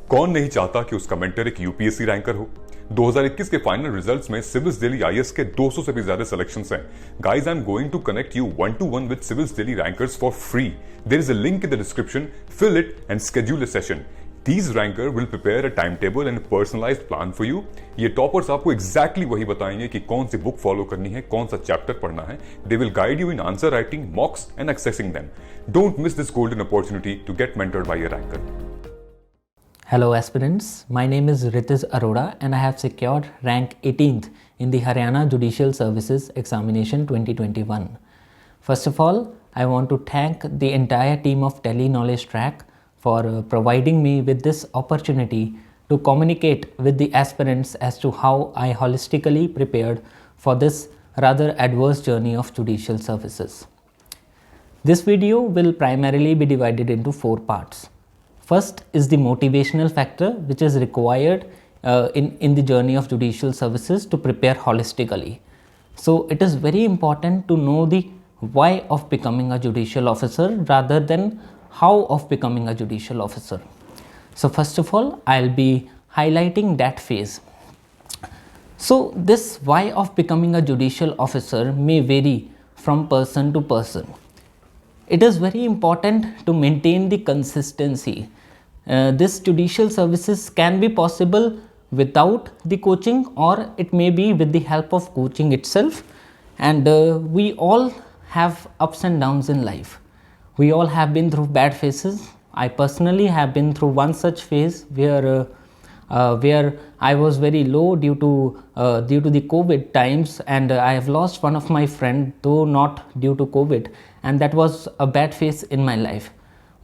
कौन नहीं चाहता कि उसका मेंटर एक यूपीएससी रैंकर हो। 2021 के फाइनल रिजल्ट्स में सिविल्स दिल्ली आईएएस के 200 से भी ज्यादा सिलेक्शंस हैं। Guys, I am going to connect you 1-to-1 with civils Delhi rankers for free. There is a link in the description, fill it and schedule a session. These ranker will prepare a timetable and a personalized plan for you. ये toppers आपको exactly वही बताएंगे कि कौन सी book follow करनी है, कौन सा चैप्टर पढ़ना है. They will guide you in answer writing, mocks and accessing them. Don't miss this golden opportunity to get mentored by a ranker. Hello aspirants, my name is Ritiz Arora and I have secured rank 18th in the Haryana Judicial Services Examination 2021. First of all, I want to thank the entire team of Tele Knowledge Track for providing me with this opportunity to communicate with the aspirants as to how I holistically prepared for this rather adverse journey of judicial services. This video will primarily be divided into 4 parts. First is the motivational factor which is required in the journey of judicial services to prepare holistically. So it is very important to know the why of becoming a judicial officer rather than how of becoming a judicial officer. So first of all, I'll be highlighting that phase. So this why of becoming a judicial officer may vary from person to person. It is very important to maintain the consistency. This judicial services can be possible without the coaching, or it may be with the help of coaching itself. And we all have ups and downs in life. We all have been through bad phases. I personally have been through one such phase where I was very low due to the COVID times, and I have lost one of my friend, though not due to COVID, and that was a bad phase in my life.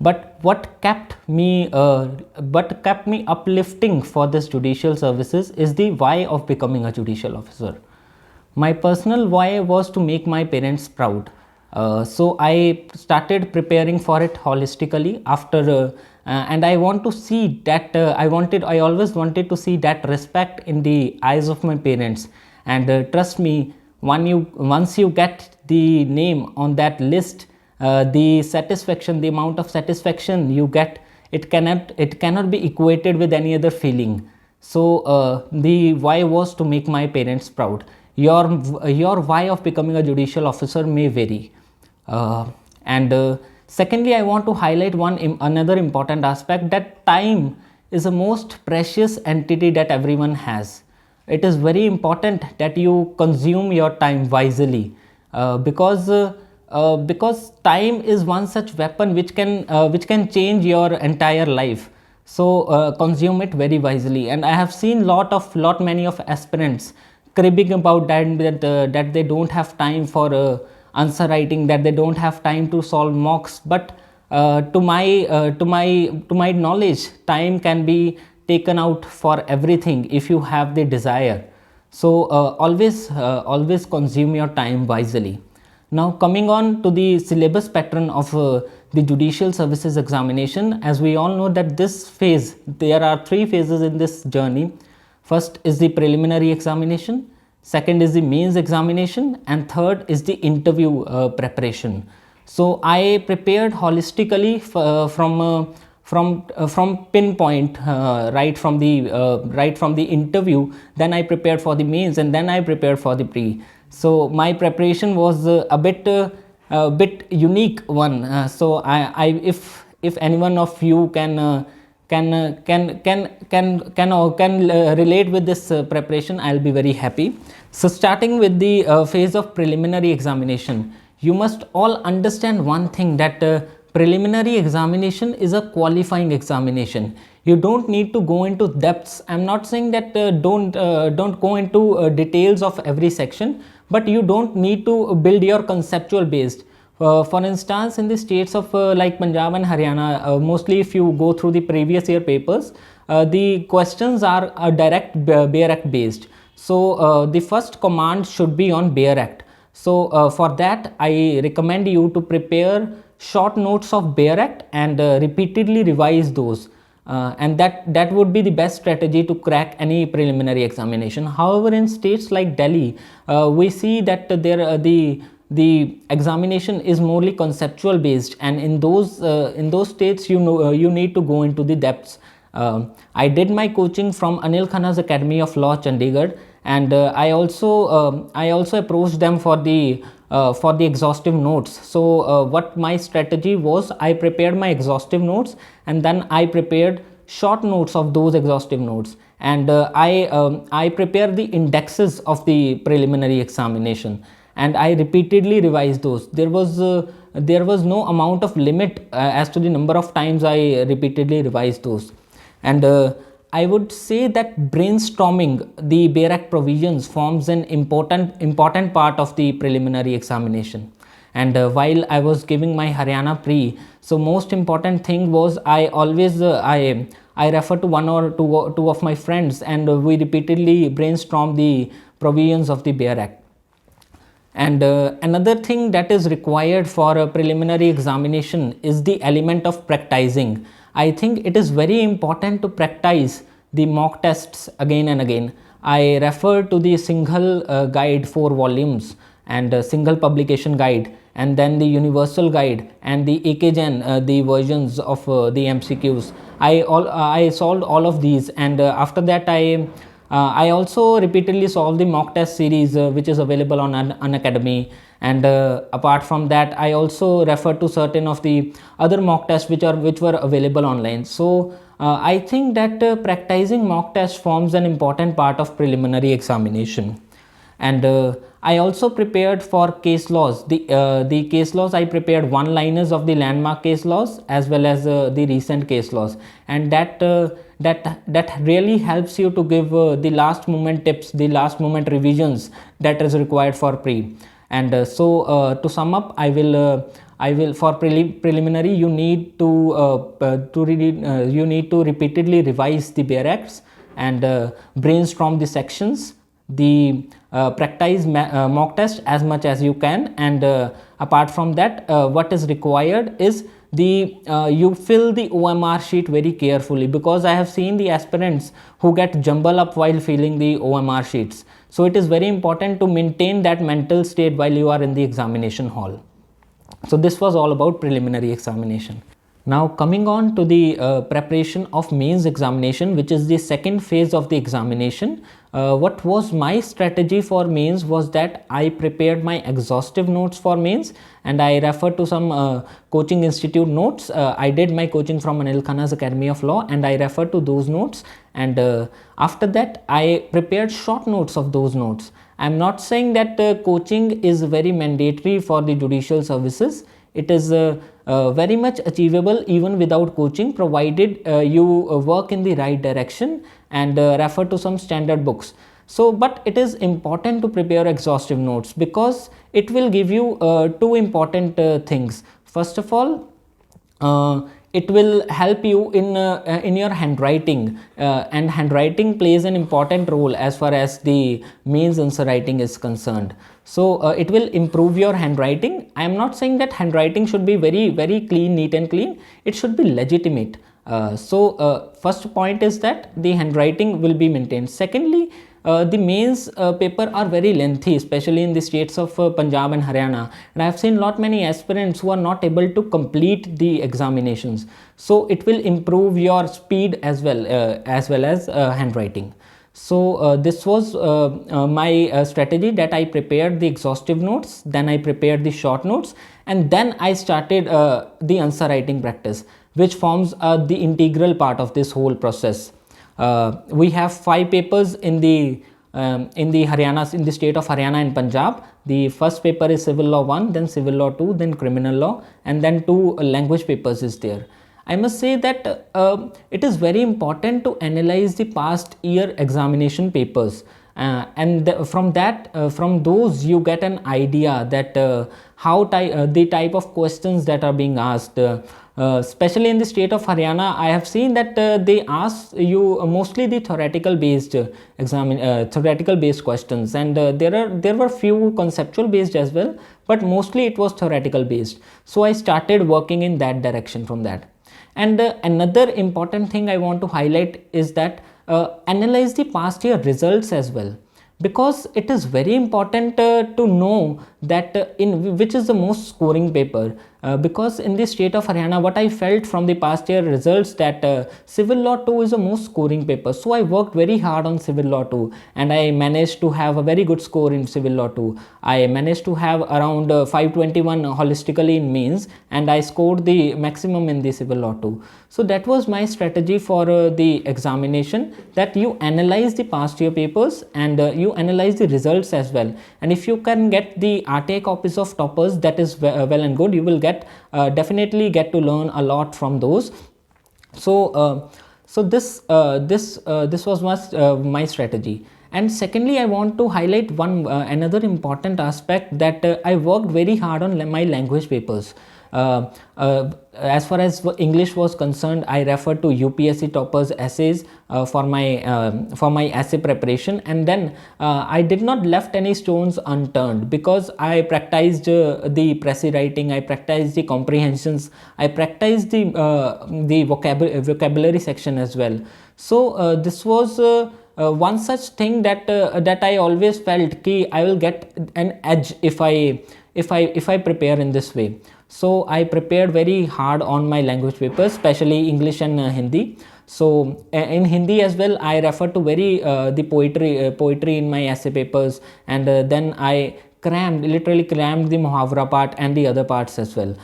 But what kept me uplifting for this judicial services is the why of becoming a judicial officer. My personal why was to make my parents proud. So I started preparing for it holistically after and I want to see that I always wanted to see that respect in the eyes of my parents. And trust me, once you get the name on that list, the amount of satisfaction you get, it cannot be equated with any other feeling. So the why was to make my parents proud. Your why of becoming a judicial officer may vary. Secondly, I want to highlight another important aspect, that time is the most precious entity that everyone has. It is very important that you consume your time wisely, because time is one such weapon which can change your entire life. So consume it very wisely. And I have seen many of aspirants cribbing about that they don't have time for answer writing, that they don't have time to solve mocks. But to my knowledge, time can be taken out for everything if you have the desire. So always consume your time wisely. Now coming on to the syllabus pattern of the judicial services examination, as we all know that this phase, there are 3 phases in this journey. First is the preliminary examination, second is the mains examination, and third is the interview preparation. So I prepared holistically from pinpoint, right from the interview. Then I prepared for the mains, and then I prepared for the pre. So my preparation was a bit unique one. So if anyone of you can relate with this preparation, I'll be very happy. So starting with the phase of preliminary examination, you must all understand one thing, that preliminary examination is a qualifying examination. You don't need to go into depths. I'm not saying that don't go into details of every section, but you don't need to build your conceptual based. For instance, in the states of like Punjab and Haryana, mostly if you go through the previous year papers, the questions are direct Bayer Act based. So the first command should be on Bayer Act. So for that, I recommend you to prepare short notes of Bayer Act and repeatedly revise those. And that would be the best strategy to crack any preliminary examination. However, in states like Delhi, we see that the examination is morely conceptual based, and in those states you need to go into the depths. I did my coaching from Anil Khanna's Academy of Law, Chandigarh, and I also approached them for the exhaustive notes. So what my strategy was, I prepared my exhaustive notes and then I prepared short notes of those exhaustive notes, and I prepared the indexes of the preliminary examination, and I repeatedly revised those. There was no amount of limit as to the number of times I repeatedly revised those. And I would say that brainstorming the Bayer Act provisions forms an important part of the preliminary examination. And while I was giving my Haryana pre, so most important thing was I always I refer to one or two of my friends, and we repeatedly brainstorm the provisions of the Bayer Act. And another thing that is required for a preliminary examination is the element of practicing. I think it is very important to practice the mock tests again and again. I refer to the single guide, 4 volumes, and single publication guide, and then the universal guide and the AKGen, the versions of the MCQs. I solved all of these, and after that I also repeatedly solve the mock test series which is available on Unacademy, and apart from that I also refer to certain of the other mock tests which were available online. So I think that practicing mock tests forms an important part of preliminary examination. And I also prepared for case laws. The case laws, I prepared one-liners of the landmark case laws as well as the recent case laws, and that really helps you to give the last moment tips, the last moment revisions that is required for pre. And so to sum up, I will for preliminary you need to repeatedly revise the Bayer Acts and brainstorm the sections, the practice mock test as much as you can, and apart from that what is required is you fill the OMR sheet very carefully, because I have seen the aspirants who get jumble up while filling the OMR sheets. So it is very important to maintain that mental state while you are in the examination hall. So this was all about preliminary examination. Now coming on to the preparation of mains examination, which is the second phase of the examination. What was my strategy for mains was that I prepared my exhaustive notes for mains, and I referred to some coaching institute notes. I did my coaching from Anil Khanna's Academy of Law, and I referred to those notes, and after that I prepared short notes of those notes. I am not saying that coaching is very mandatory for the judicial services. It is very much achievable even without coaching, provided you work in the right direction and refer to some standard books. So but it is important to prepare exhaustive notes, because it will give you two important things. First of all, it will help you in your handwriting, and handwriting plays an important role as far as the mains answer writing is concerned. So it will improve your handwriting. I am not saying that handwriting should be very clean, neat and clean. It should be legitimate. So first point is that the handwriting will be maintained. Secondly, the mains paper are very lengthy, especially in the states of Punjab and Haryana, and I have seen many aspirants who are not able to complete the examinations. So it will improve your speed as well as handwriting. So this was my strategy, that I prepared the exhaustive notes, then I prepared the short notes, and then I started the answer writing practice, which forms the integral part of this whole process. We have 5 papers in the Haryana, in the state of Haryana and Punjab. The first paper is Civil Law 1, then Civil Law 2, then Criminal Law, and then 2 language papers is there. I must say that it is very important to analyze the past year examination papers, and from those you get an idea that the type of questions that are being asked. Especially in the state of Haryana, I have seen that they ask you mostly the theoretical based questions, and there were few conceptual based as well, but mostly it was theoretical based. So I started working in that direction from that. And another important thing I want to highlight is that analyze the past year results as well, because it is very important to know that in which is the most scoring paper, because in the state of Haryana, what I felt from the past year results, that Civil Law 2 is the most scoring paper. So I worked very hard on Civil Law 2, and I managed to have a very good score in Civil Law 2. I managed to have around 521 holistically in mains, and I scored the maximum in the Civil Law 2. So that was my strategy for the examination, that you analyze the past year papers and you analyze the results as well. And if you can get the RTI copies of toppers, that is well and good. You will get definitely get to learn a lot from those. So this was my strategy. And secondly, I want to highlight one another important aspect, that I worked very hard on my language papers. As far as English was concerned, I referred to UPSC toppers essays for my essay preparation, and then I did not left any stones unturned, because I practiced the Pressy writing, I practiced the comprehensions, I practiced the vocabulary section as well. So this was one such thing that I always felt ki I will get an edge if I prepare in this way. So I prepared very hard on my language papers, especially English and Hindi. So in Hindi as well, I refer to the poetry in my essay papers, and then I literally crammed the muhavra part and the other parts as well.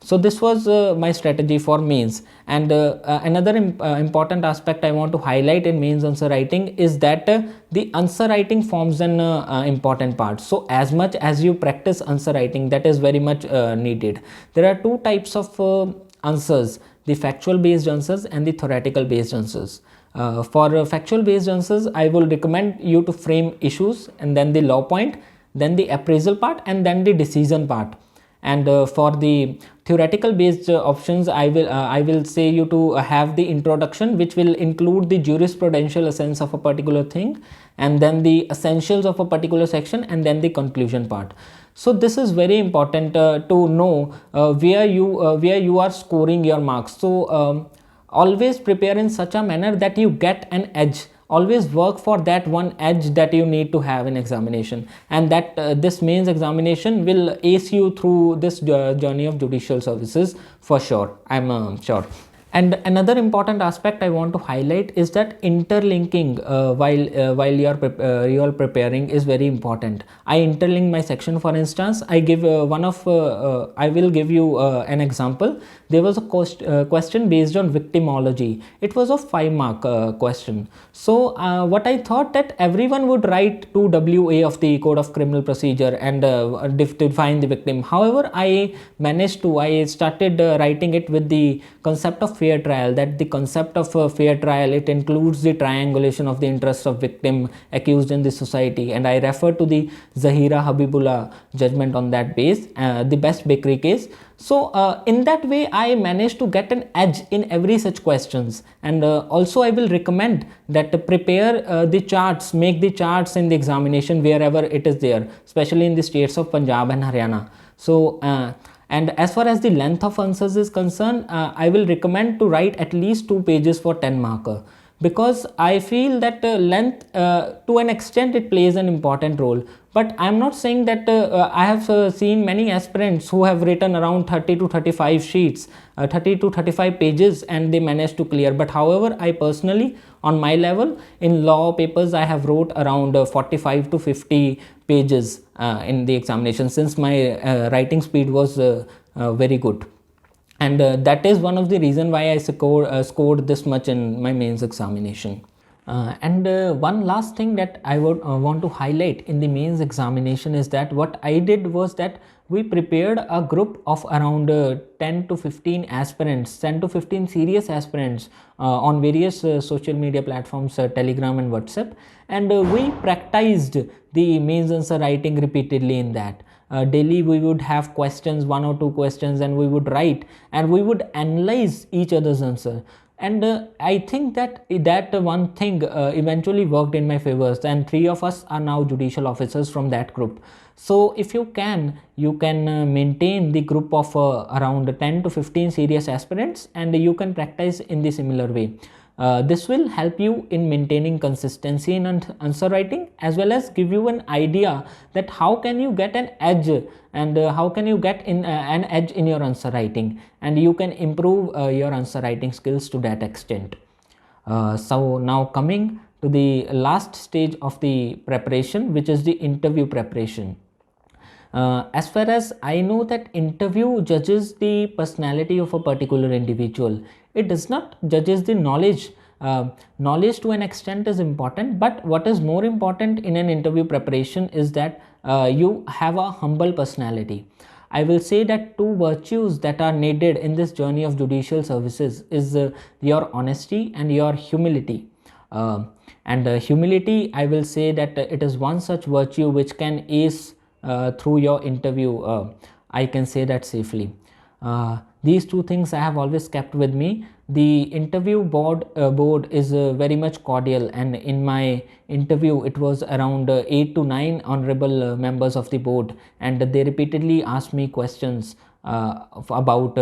So this was my strategy for mains. And another important aspect I want to highlight in mains answer writing is that the answer writing forms an important part. So as much as you practice answer writing, that is very much needed. There are two types of answers: the factual based answers and the theoretical based answers. For factual based answers, I will recommend you to frame issues, and then the law point, then the appraisal part, and then the decision part. And for the theoretical based options, I will say you to have the introduction, which will include the jurisprudential essence of a particular thing, and then the essentials of a particular section, and then the conclusion part. So this is very important to know where you are scoring your marks. So always prepare in such a manner that you get an edge. Always work for that one edge that you need to have in examination, and that this mains examination will ace you through this journey of judicial services for sure. I'm sure. And another important aspect I want to highlight is that interlinking while you are preparing is very important. I interlink my section. For instance, I give I will give you an example. There was a question based on victimology. It was a 5-mark question. So what I thought, that everyone would write 2WA of the Code of Criminal Procedure and define the victim. However, I started writing it with the concept of fair trial, that the concept of fair trial, it includes the triangulation of the interests of victim, accused, in the society, and I refer to the Zahira Habibullah judgment on that base, the Best Bakery case. So in that way, I managed to get an edge in every such questions. And also I will recommend that prepare the charts, make the charts in the examination wherever it is there, especially in the states of Punjab and Haryana. So and as far as the length of answers is concerned, I will recommend to write at least 2 pages for 10 marker, because I feel that length to an extent it plays an important role. But I am not saying that I have seen many aspirants who have written around 30 to 35 sheets, 30 to 35 pages, and they managed to clear. But however, I personally, on my level, in law papers, I have wrote around 45 to 50 pages in the examination, since my writing speed was very good. And that is one of the reason why I scored this much in my mains examination. And one last thing that I would want to highlight in the mains examination is that what I did was that we prepared a group of around 10 to 15 aspirants, 10 to 15 serious aspirants on various social media platforms, Telegram and WhatsApp, and we practiced the mains answer writing repeatedly in that. Daily we would have questions, 1 or 2 questions, and we would write and we would analyze each other's answer. And I think that one thing eventually worked in my favors, and 3 of us are now judicial officers from that group. So if you can maintain the group of around 10 to 15 serious aspirants, and you can practice in the similar way. This will help you in maintaining consistency in answer writing, as well as give you an idea that how can you get an edge, and how can you get an edge in your answer writing, and you can improve your answer writing skills to that extent. So now coming to the last stage of the preparation, which is the interview preparation. As far as I know, that interview judges the personality of a particular individual. It does not judges the knowledge. Knowledge to an extent is important, but what is more important in an interview preparation is that you have a humble personality. I will say that two virtues that are needed in this journey of judicial services is your honesty and your humility. Humility, I will say that it is one such virtue which can ace through your interview. I can say that safely. These two things I have always kept with me. The interview board is very much cordial, and in my interview it was around 8 to 9 honorable members of the board, and they repeatedly asked me questions about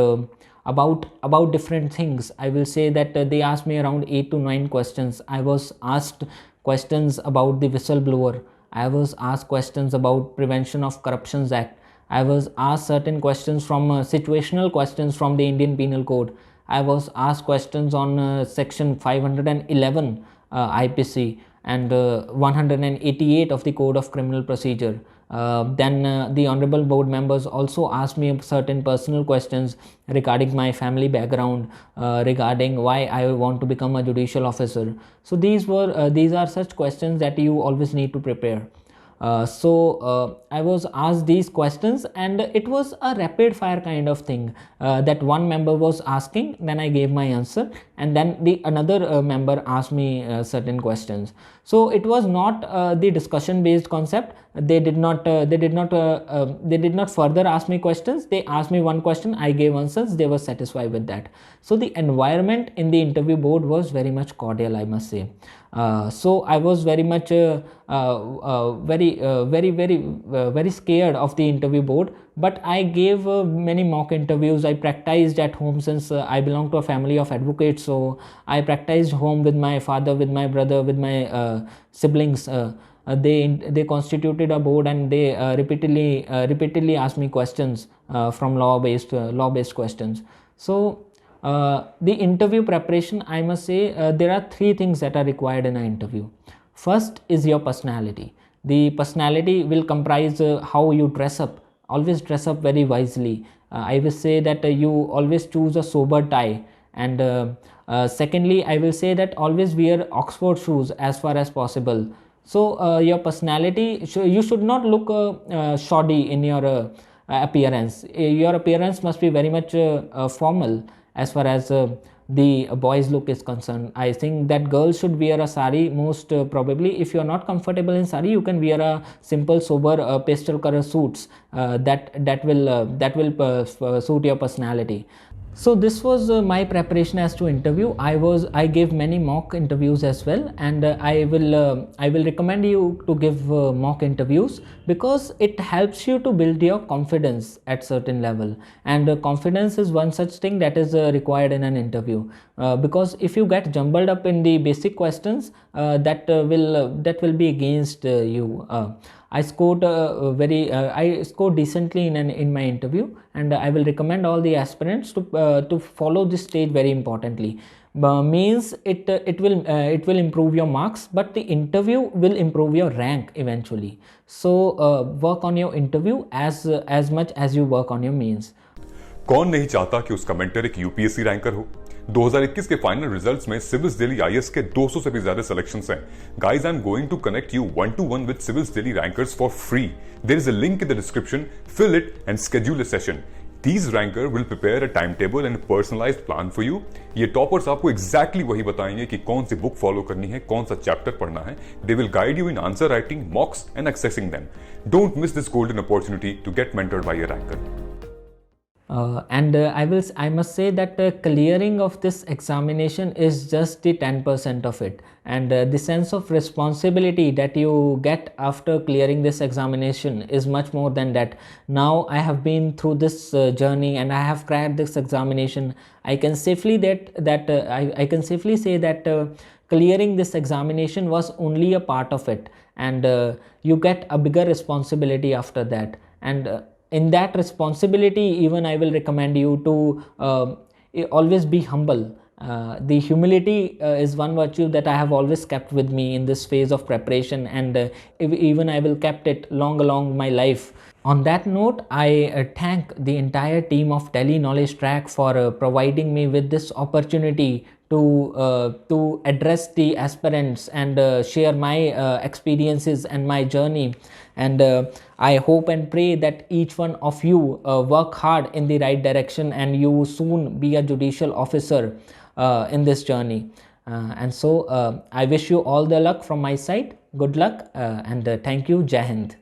different things. I will say that they asked me around 8 to 9 questions. I was asked questions about the whistleblower. I was asked questions about Prevention of Corruptions Act. I was asked certain questions from situational questions from the Indian Penal Code. I was asked questions on section 511 IPC and 188 of the Code of Criminal Procedure. Then the honorable board members also asked me certain personal questions regarding my family background, regarding why I want to become a judicial officer. So these are such questions that you always need to prepare. I was asked these questions, and it was a rapid fire kind of thing, that one member was asking, then I gave my answer, and then the another member asked me certain questions. So it was not the discussion based concept. They did not further ask me questions. They asked me one question, I gave answers, they were satisfied with that. So the environment in the interview board was very much cordial, I must say. So I was very much very scared of the interview board, but I gave many mock interviews. I practiced at home, since I belong to a family of advocates, so I practiced home with my father, with my brother, with my siblings. They constituted a board, and they repeatedly asked me questions from law based questions. So the interview preparation, I must say, there are 3 things that are required in an interview. First is your personality. The personality will comprise how you dress up. Always dress up very wisely. I will say that you always choose a sober tie, and secondly, I will say that always wear Oxford shoes as far as possible. So your personality, you should not look shoddy in your appearance. Your appearance must be very much formal as far as the boys look is concerned. I think that girls should wear a sari most probably. If you are not comfortable in sari, you can wear a simple sober pastel color suits that will suit your personality. So this was my preparation as to interview. I gave many mock interviews as well, and I will recommend you to give mock interviews, because it helps you to build your confidence at certain level, and confidence is one such thing that is required in an interview, because if you get jumbled up in the basic questions, that will be against you. I scored decently in my interview, and I will recommend all the aspirants to follow this stage very importantly. Means it will improve your marks, but the interview will improve your rank eventually. So work on your interview as much as you work on your mains. कौन नहीं चाहता कि उसका mentor एक UPSC ranker हो। 2021 के final results में civils Delhi IAS के 200 से भी ज्यादा सिलेक्शंस हैं। Guys, I am going to connect you 1-to-1 with civils Delhi rankers for free. There is a link in the description, fill it and schedule a session. These ranker will prepare a timetable and a personalized plan for you. ये toppers आपको exactly वही बताएंगे कि कौन सी book follow करनी है, कौन सा चैप्टर पढ़ना है. They will guide you in answer writing, mocks and accessing them. Don't miss this golden opportunity to get mentored by a ranker. I must say that clearing of this examination is just the 10% of it, and the sense of responsibility that you get after clearing this examination is much more than that. Now I have been through this journey and I have cracked this examination. I can safely I can safely say that clearing this examination was only a part of it, and you get a bigger responsibility after that. And in that responsibility, even I will recommend you to always be humble. The humility is one virtue that I have always kept with me in this phase of preparation, and even I will kept it long along my life. On that note, I thank the entire team of Delhi Knowledge Track for providing me with this opportunity to address the aspirants and share my experiences and my journey. And I hope and pray that each one of you work hard in the right direction and you soon be a judicial officer in this journey. I wish you all the luck from my side. Good luck and thank you. Jai Hind.